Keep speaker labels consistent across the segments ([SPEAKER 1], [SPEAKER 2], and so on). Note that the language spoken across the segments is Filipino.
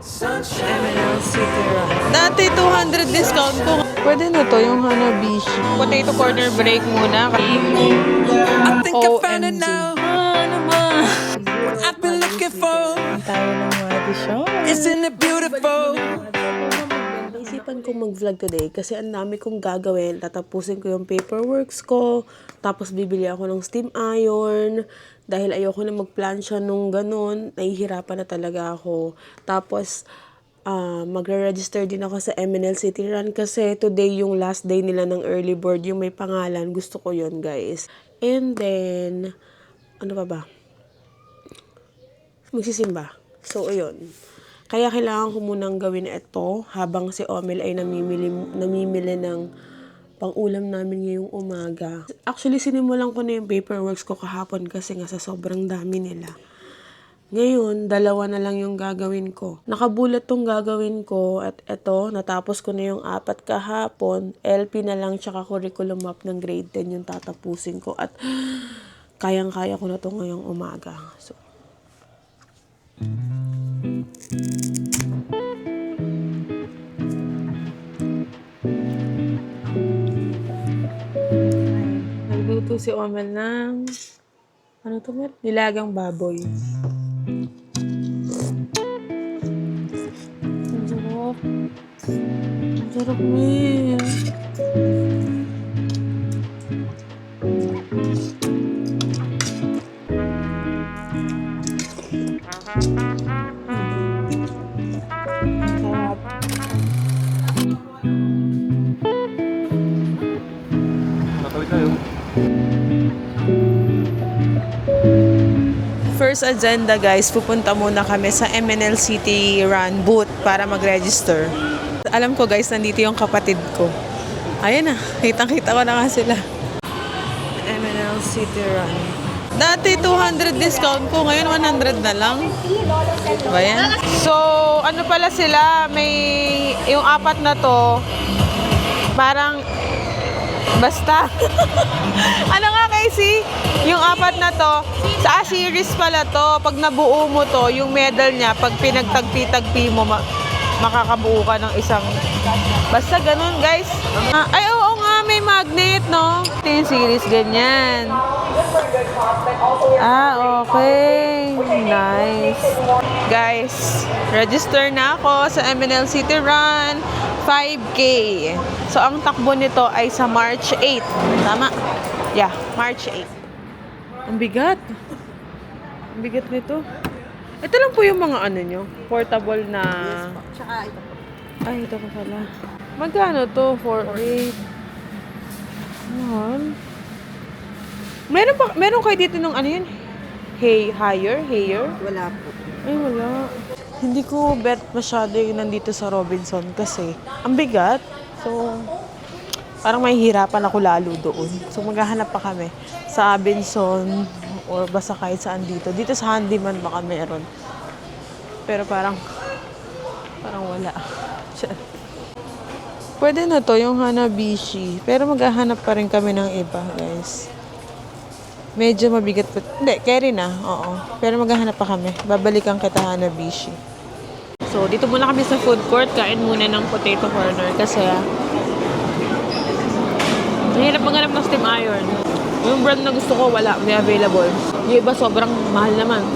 [SPEAKER 1] M&L City Run. Dati 200 discount ko. Pwede na to, yung Hanabishi. Potato corner break muna. OMG. Ano ba? I've been looking for. Tayo ng Wadi Shop. Isn't it beautiful? Naisipan kong mag-vlog today kasi ang dami kong gagawin. Tatapusin ko yung paperworks ko. Tapos bibili ako ng steam iron. Dahil ayoko na mag-plansya nung ganun. Nahihirapan na talaga ako. Tapos magre-register din ako sa M&L City Run kasi today yung last day nila ng early board. Yung may pangalan. Gusto ko yun, guys. And then, ano pa ba? Magsisimba. So, ayun. Kaya kailangan ko munang gawin ito habang si Omel ay namimili ng pang-ulam namin ngayong umaga. Actually, sinimulan ko na yung paperworks ko kahapon kasi nga sa sobrang dami nila. Ngayon, 2 na lang yung gagawin ko. Nakabulat tong gagawin ko at eto, natapos ko na yung 4 kahapon. LP na lang tsaka curriculum map ng grade 10 yung tatapusin ko at kayang-kaya ko na to ngayong umaga. So, nagluto si Omel ng ano to, Mel? Nilagang baboy. Ang sarap. Ang sarap, Mel. First agenda, guys, pupunta muna kami sa M&L City Run booth para mag-register. Alam ko, guys, nandito yung kapatid ko. Ayan na, kitang-kita ko na nga sila. M&L City Run. Dati 200 discount ko, ngayon 100 na lang. Diba yan? So, ano pala sila, may yung 4 na to, parang basta. Ano nga, Casey? Yung 4 na to, sa series pala to. Pag nabuo mo to, yung medal niya, pag pinagtagpi-tagpi mo, makakabuo ka ng isang. Basta ganun, guys. Ay, oo nga, may magnet, no? Ito yung series, ganyan. Okay. Nice. Guys, register na ako sa M&L City Run. 5K. So, ang takbo nito ay sa March 8. Tama? Yeah, March 8. Ang bigat. Ang bigat nito. Ito lang po yung mga ano nyo. Portable na.
[SPEAKER 2] Yes po. Tsaka ito po.
[SPEAKER 1] Ay, ito pa pala. Magkano to? 4.8. Mahal. Meron kayo dito ng ano yun? Hayer?
[SPEAKER 2] Wala po.
[SPEAKER 1] Ay, wala. Hindi ko bet masyado yung nandito sa Robinson kasi ang bigat. So, parang mahihirapan ako lalo doon. So, maghahanap pa kami sa Robinson or basta kahit saan dito. Dito sa Handyman baka meron. Pero parang wala. Pwede na to yung Hanabishi. Pero maghahanap pa rin kami ng iba, guys. Medyo mabigat po. Hindi, carry na. Oo. Pero maghahanap pa kami. Babalikan kita Hanabishi. So, dito muna kami sa food court. Kain muna ng potato corner kasi mahirap maghanap ng steam iron. Yung brand na gusto ko, wala. Hindi available. Yung iba, sobrang mahal naman.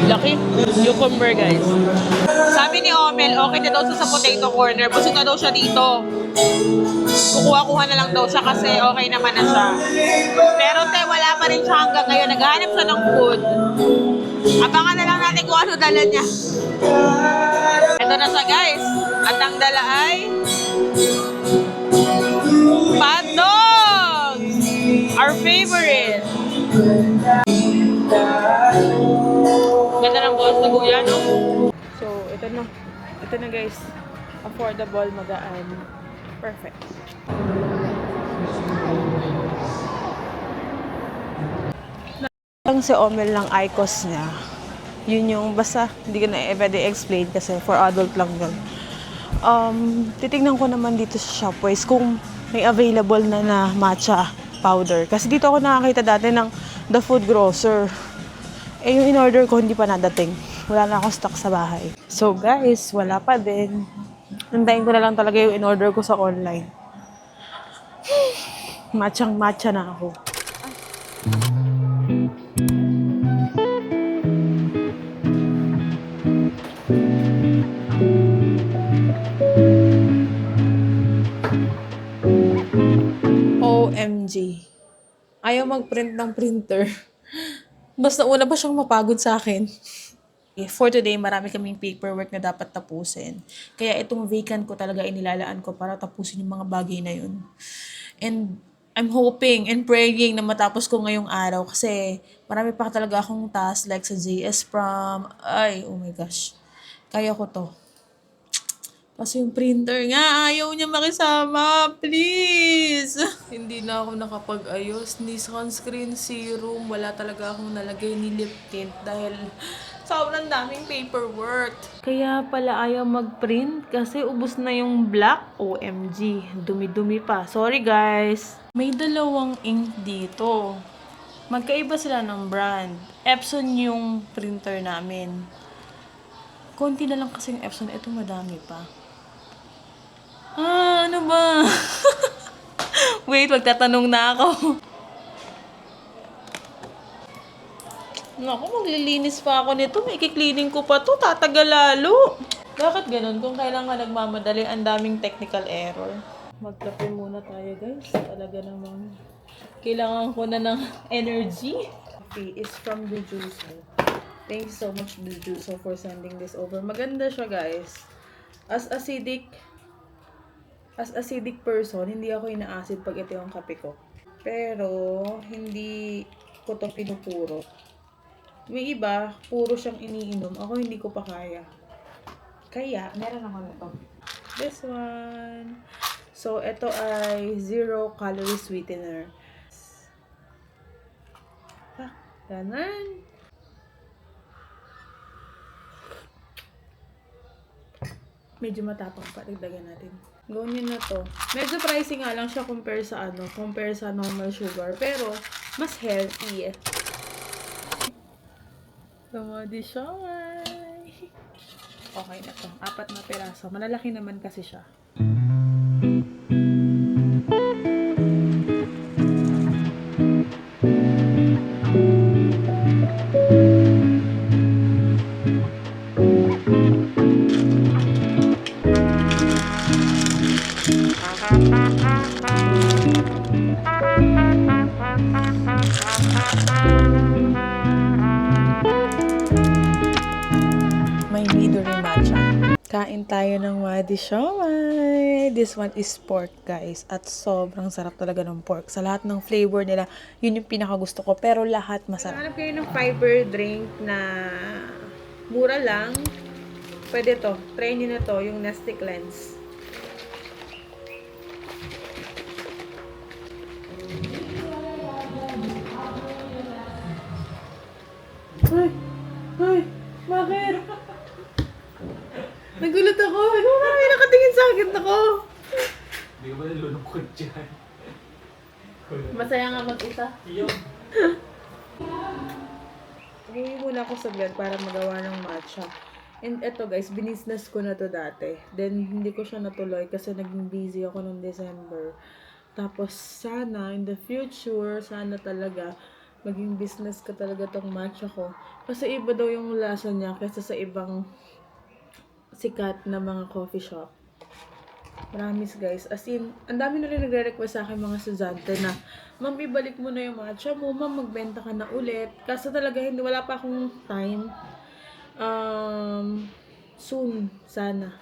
[SPEAKER 1] Lucky. Cucumber, guys. Sabi ni Omel, okay na daw sa potato corner. Busog na daw siya dito. Kukuha-kuha na lang daw siya kasi okay naman na siya. Pero wala pa rin siya hanggang ngayon. Naghahanap siya ng food. Abangan na lang natin kung ano dala niya. Ito na siya, guys. At ang dala ay hot dogs! Our favorite. Ganda ng balls na guya, no? So, ito na. Ito na, guys. Affordable, magaan. Perfect. Lang si Omel ng IQOS niya. Yun yung basta hindi ko na pwede explain kasi for adult lang yun. Titignan ko naman dito sa Shopwise kung may available na matcha powder. Kasi dito ako nakakita dati ng The Food Grocer. Eh, yung in-order ko hindi pa nadating. Wala na akong stock sa bahay. So guys, wala pa din. Hintayin ko na lang talaga yung in-order ko sa online. Matchang-matcha na ako. OMG. Ayaw mag-print ng printer. Basta una pa siyang mapagod sa akin. For today, marami kaming paperwork na dapat tapusin. Kaya itong vacant ko talaga inilalaan ko para tapusin yung mga bagay na yun. And I'm hoping and praying na matapos ko ngayong araw kasi marami pa talaga akong task like sa JS Prom. Ay, oh my gosh. Kaya ko to. Kasi yung printer nga, ayaw niya makisama. Please! Hindi na ako nakapag-ayos ni sunscreen serum. Wala talaga akong nalagay ni lip tint dahil sobrang daming paperwork. Kaya pala ayaw mag-print kasi ubos na yung black. OMG, dumi-dumi pa. Sorry guys. May dalawang ink dito. Magkaiba sila ng brand. Epson yung printer namin. Konti na lang kasi yung Epson. Ito madami pa. Ano ba? Wait, magtatanong na ako. Naku, maglilinis pa ako nito. May kikleaning ko pa to. Tatagal lalo. Bakit ganun? Kung kailan ka nagmamadali, ang daming technical error. Magkape muna tayo, guys. Talaga namang kailangan ko na ng energy. Coffee is from the Juicer. Thank you so much, the Juicer, for sending this over. Maganda siya, guys. As acidic person, hindi ako ina-acid pag ito yung kape ko. Pero, hindi ko to pinupuro. May iba, puro siyang iniinom. Ako hindi ko pa kaya. Kaya, meron ako nito. This one. So, ito ay 0 calorie sweetener. Ganun. Medyo matapang pa. Dagdagan natin. Gawin nyo na to. Medyo pricey nga lang siya compare sa normal sugar. Pero, mas healthy eh. Tumodi siya. Okay na to. 4 na piraso. Malalaki naman kasi siya. May midori matcha. Kain tayo ng wadi siomai. This one is pork, guys. At sobrang sarap talaga ng pork. Sa lahat ng flavor nila, yun yung pinakagusto ko. Pero lahat masarap. Hanap kayo ng fiber drink na mura lang. Pwede to. Try nyo na to, yung Nestle Cleanse. Ay, bakit? Nagulat ako. May nakatingin sa akin ako.
[SPEAKER 3] Hindi ka ba nalulungkot dyan?
[SPEAKER 1] Masaya nga mag-isa.
[SPEAKER 3] Iyo.
[SPEAKER 1] Humingi muna ako sa bed para magawa ng matcha. And eto guys, binisnes ko na to dati. Then hindi ko siya natuloy kasi naging busy ako noong December. Tapos sana in the future, sana talaga maging business ko talaga tong matcha ko. Kasi iba daw yung lasa niya kaysa sa ibang sikat na mga coffee shop. Promise guys. As in, ang dami na rin nagre-request sa akin mga estudyante na, Ma'am, ibalik mo na yung matcha mo. Ma'am, magbenta ka na ulit. Kaso talaga, wala pa akong time. Soon, sana.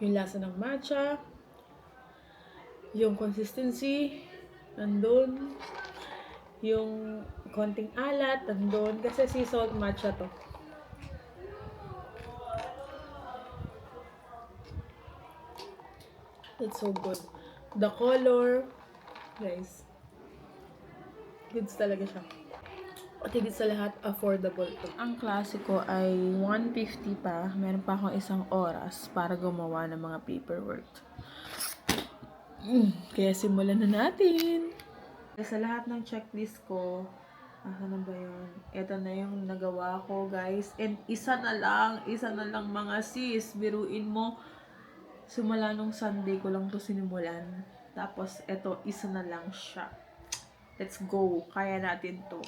[SPEAKER 1] Yung lasa ng matcha. Yung consistency. Nandun. Yung konting alat. Nandun. Kasi sea salt matcha to. It's so good. The color, guys, goods talaga siya. At higit sa lahat, affordable to. Ang klase ko ay 150 pa. Meron pa akong 1 oras para gumawa ng mga paperwork. Kaya simulan na natin. Sa lahat ng checklist ko, na ba yun? Ito na yung nagawa ko, guys. And isa na lang mga sis. Biruin mo, simula nung Sunday ko lang to sinimulan. Tapos, ito, isa na lang siya. Let's go. Kaya natin to.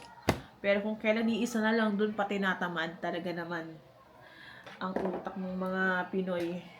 [SPEAKER 1] Pero kung kailan iisa na lang, dun pa tinatamad talaga naman ang utak ng mga Pinoy.